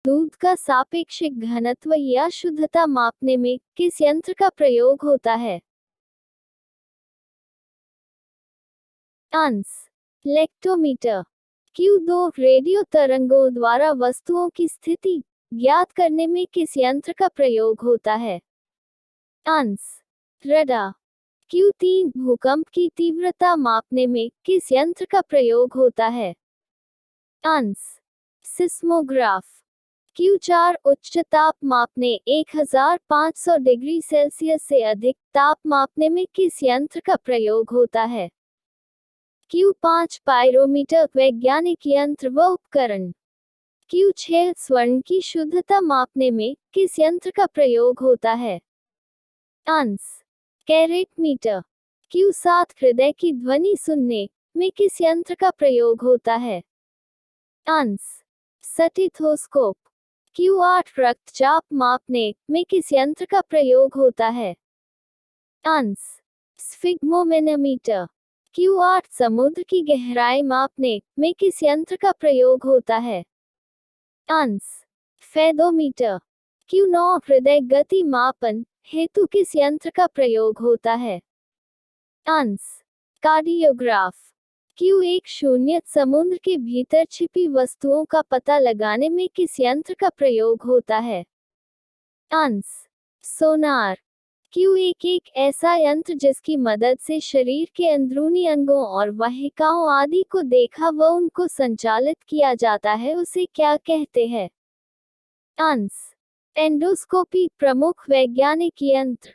दूध का सापेक्षिक घनत्व या शुद्धता मापने में किस यंत्र का प्रयोग होता है? आंस लेक्टोमीटर। Q2 रेडियो तरंगों द्वारा वस्तुओं की स्थिति ज्ञात करने में किस यंत्र का प्रयोग होता है? आंस रडार। Q3 भूकंप की तीव्रता मापने में किस यंत्र का प्रयोग होता है? आंस सिस्मोग्राफ। Q4 उच्च ताप मापने 1500 डिग्री सेल्सियस से अधिक ताप मापने में किस यंत्र का प्रयोग होता है? Q5 पायरोमीटर वैज्ञानिक यंत्र व उपकरण। Q6 स्वर्ण की शुद्धता मापने में किस यंत्र का प्रयोग होता है? आंस कैरेट मीटर। Q7 हृदय की ध्वनि सुनने में किस यंत्र का प्रयोग होता है? आंस स्टेथोस्कोप। Q8 रक्तचाप मापने में किस यंत्र का प्रयोग होता है? आंस स्फिग्मोमेनोमीटर। Q8 समुद्र की गहराई मापने में किस यंत्र का प्रयोग होता है? आंस फेदोमीटर। Q9 हृदय गति मापन हेतु किस यंत्र का प्रयोग होता है? आंस कार्डियोग्राफ। Q1 शून्य समुद्र के भीतर छिपी वस्तुओं का पता लगाने में किस यंत्र का प्रयोग होता है? आंस सोनार। Q1 एक ऐसा यंत्र जिसकी मदद से शरीर के अंदरूनी अंगों और वाहिकाओं आदि को देखा व उनको संचालित किया जाता है, उसे क्या कहते हैं? आंस एंडोस्कोपी। प्रमुख वैज्ञानिक यंत्र।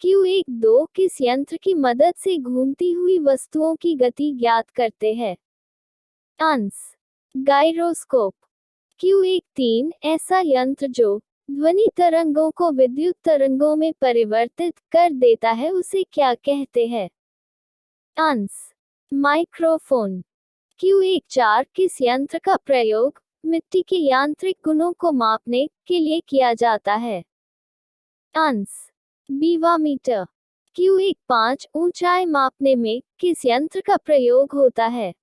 Q1 2 किस यंत्र की मदद से घूमती हुई वस्तुओं की गति ज्ञात करते हैं? आंस गायरोस्कोप। Q1 3 ऐसा यंत्र जो ध्वनि तरंगों को विद्युत तरंगों में परिवर्तित कर देता है, उसे क्या कहते हैं? आंस माइक्रोफोन। Q1 4 किस यंत्र का प्रयोग मिट्टी के यांत्रिक गुणों को मापने के लिए किया जाता है? आंस बीवामीटर। Q1 5 ऊंचाई मापने में किस यंत्र का प्रयोग होता है?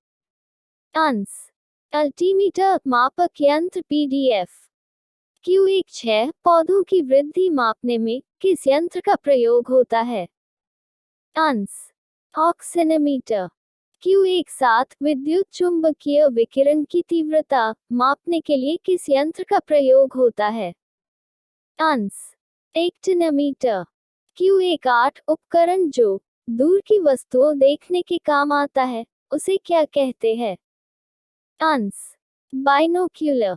आंस अल्टीमीटर मापक यंत्र PDF। Q1 6 पौधों की वृद्धि मापने में किस यंत्र का प्रयोग होता है? आंस ऑक्सीनोमीटर। Q1 7 विद्युत चुंबकीय विकिरण की तीव्रता मापने के लिए किस यंत्र का प्रयोग होता है? आंस एक्टिनोमीटर। Q1 8 उपकरण जो दूर की वस्तुओं देखने के काम आता है, उसे क्या कहते हैं? आंस बाइनोक्यूलर।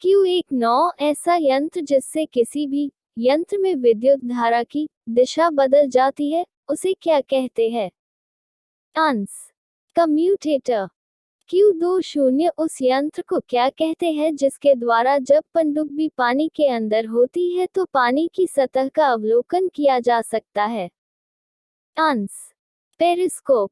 Q1 9 ऐसा यंत्र जिससे किसी भी यंत्र में विद्युत धारा की दिशा बदल जाती है, उसे क्या कहते हैं? आंस कम्यूटेटर। Q2 0 उस यंत्र को क्या कहते हैं जिसके द्वारा जब पनडुब्बी पानी के अंदर होती है तो पानी की सतह का अवलोकन किया जा सकता है? आंस पेरिस्कोप।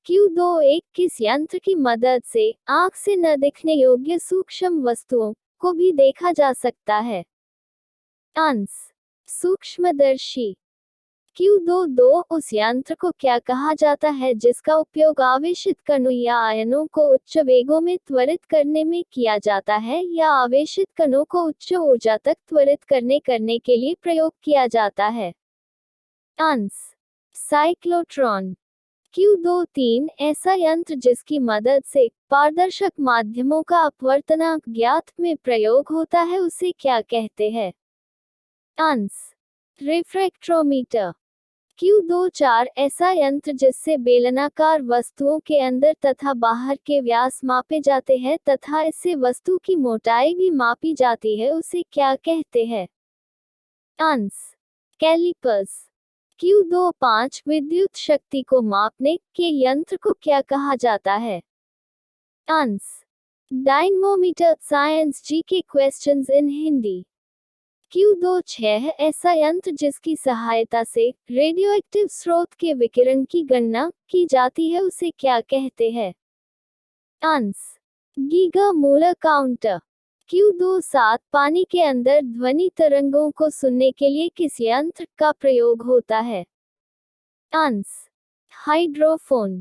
Q2 1 किस यंत्र की मदद से आंख से न दिखने योग्य सूक्ष्म वस्तुओं को भी देखा जा सकता है? आंस सूक्ष्मदर्शी। Q2 2 उस यंत्र को क्या कहा जाता है जिसका उपयोग आवेशित कणों या आयनों को उच्च वेगों में त्वरित करने में किया जाता है या आवेशित कणों को उच्च ऊर्जा तक त्वरित करने के लिए प्रयोग किया जाता है? आंस साइक्लोट्रॉन। Q2 3 ऐसा यंत्र जिसकी मदद से पारदर्शक माध्यमों का अपवर्तनांक ज्ञात में प्रयोग होता है, उसे क्या कहते हैं? आंस रिफ्रैक्ट्रोमीटर। Q2 4 ऐसा यंत्र जिससे बेलनाकार वस्तुओं के अंदर तथा बाहर के व्यास मापे जाते हैं तथा इससे वस्तु की मोटाई भी मापी जाती है, उसे क्या कहते हैं? आंस कैलिपर्स। Q2 5 विद्युत शक्ति को मापने के यंत्र को क्या कहा जाता है? Ans dynamometer. Science GK questions in Hindi. Q2 6 ऐसा यंत्र जिसकी सहायता से रेडियोएक्टिव स्रोत के विकिरण की गणना की जाती है, उसे क्या कहते हैं? आंस गीगा मूलर काउंटर। Q2 7 पानी के अंदर ध्वनि तरंगों को सुनने के लिए किस यंत्र का प्रयोग होता है? आंस हाइड्रोफोन।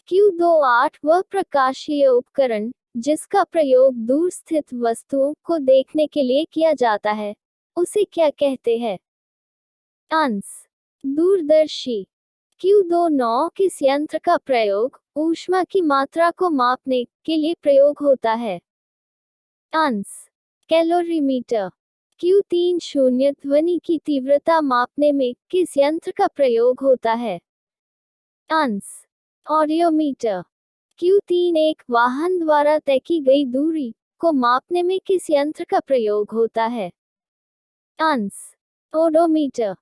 Q2 8 वह प्रकाशीय उपकरण जिसका प्रयोग दूर स्थित वस्तुओं को देखने के लिए किया जाता है, उसे क्या कहते हैं? आंस दूरदर्शी। Q29 किस यंत्र का प्रयोग ऊष्मा की मात्रा को मापने के लिए प्रयोग होता है? आंस कैलोरीमीटर। Q30 ध्वनि की तीव्रता मापने में किस यंत्र का प्रयोग होता है? आंस ऑडियोमीटर। Q31 वाहन द्वारा तय की गई दूरी को मापने में किस यंत्र का प्रयोग होता है? आंस ओडोमीटर।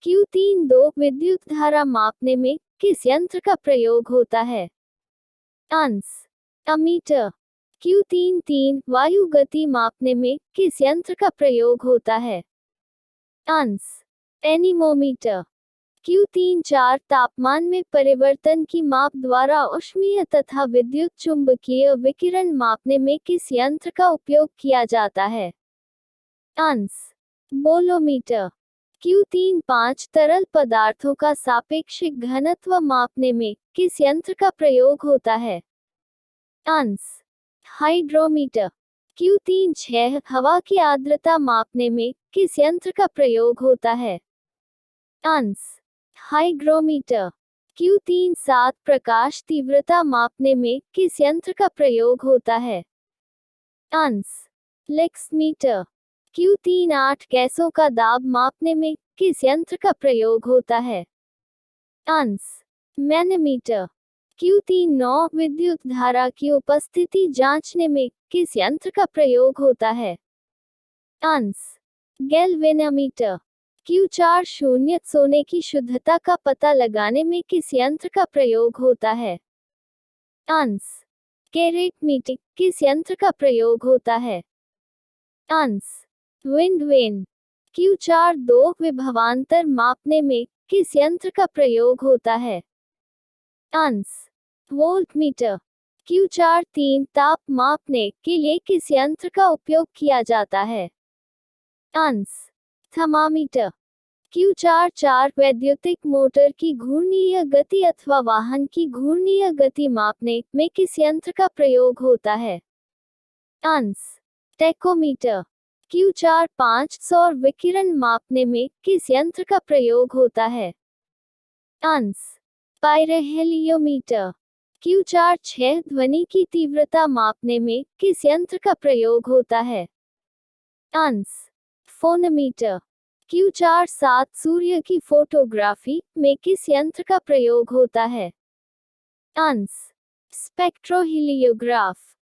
Q32 विद्युत धारा मापने में किस यंत्र का प्रयोग होता है? आंस अमीटर। Q33 वायु गति मापने में किस यंत्र का प्रयोग होता है? आंस एनीमोमीटर। Q34 तापमान में परिवर्तन की माप द्वारा ऊष्मीय तथा विद्युत चुंबकीय विकिरण मापने में किस यंत्र का उपयोग किया जाता है? आंस बोलोमीटर। Q35 तरल पदार्थों का सापेक्षिक घनत्व मापने में किस यंत्र का प्रयोग होता है? आंस हाइड्रोमीटर। Q36 हवा की आर्द्रता मापने में किस यंत्र का प्रयोग होता है? आंस हाइग्रोमीटर। Q37 प्रकाश तीव्रता मापने में किस यंत्र का प्रयोग होता है? आंस लेक्समीटर। Q38 गैसों का दाब मापने में किस यंत्र का प्रयोग होता है? आंस मैनोमीटर। Q39 विद्युत धारा की उपस्थिति जांचने में किस यंत्र का प्रयोग होता है? आंस गैल्वेनोमीटर। Q40 सोने की शुद्धता का पता लगाने में किस यंत्र का प्रयोग होता है? आंस कैरेट मीटर। किस यंत्र का प्रयोग होता है? आंस विंड वेन। Q42 विभवांतर मापने में किस यंत्र का प्रयोग होता है? आंस वोल्टमीटर। Q43 ताप मापने के लिए किस यंत्र का उपयोग किया जाता है? आंस थर्मामीटर। Q44 वैद्युतिक मोटर की घूर्णीय गति अथवा वाहन की घूर्णीय गति मापने में किस यंत्र का प्रयोग होता है? आंस टेकोमीटर। Q45 सौर विकिरण मापने में किस यंत्र का प्रयोग होता है? आंस पाइरोहेलियोमीटर। Q46 ध्वनि की तीव्रता मापने में किस यंत्र का प्रयोग होता है? आंस फोनोमीटर। Q47 सूर्य की फोटोग्राफी में किस यंत्र का प्रयोग होता है? आंस स्पेक्ट्रोहीलियोग्राफ।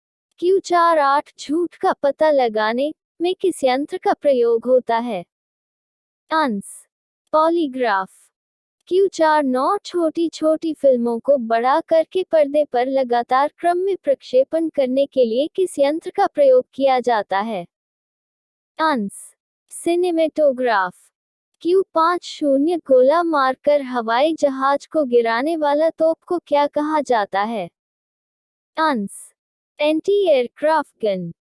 Q48 झूठ का पता लगाने में किस यंत्र का प्रयोग होता है? आंस पॉलीग्राफ। Q49 छोटी छोटी फिल्मों को बड़ा करके पर्दे पर लगातार क्रम में प्रक्षेपण करने के लिए किस यंत्र का प्रयोग किया जाता है? आंस सिनेमेटोग्राफ। Q50 गोला मारकर हवाई जहाज को गिराने वाला तोप को क्या कहा जाता है? आंस एंटी एयरक्राफ्ट गन।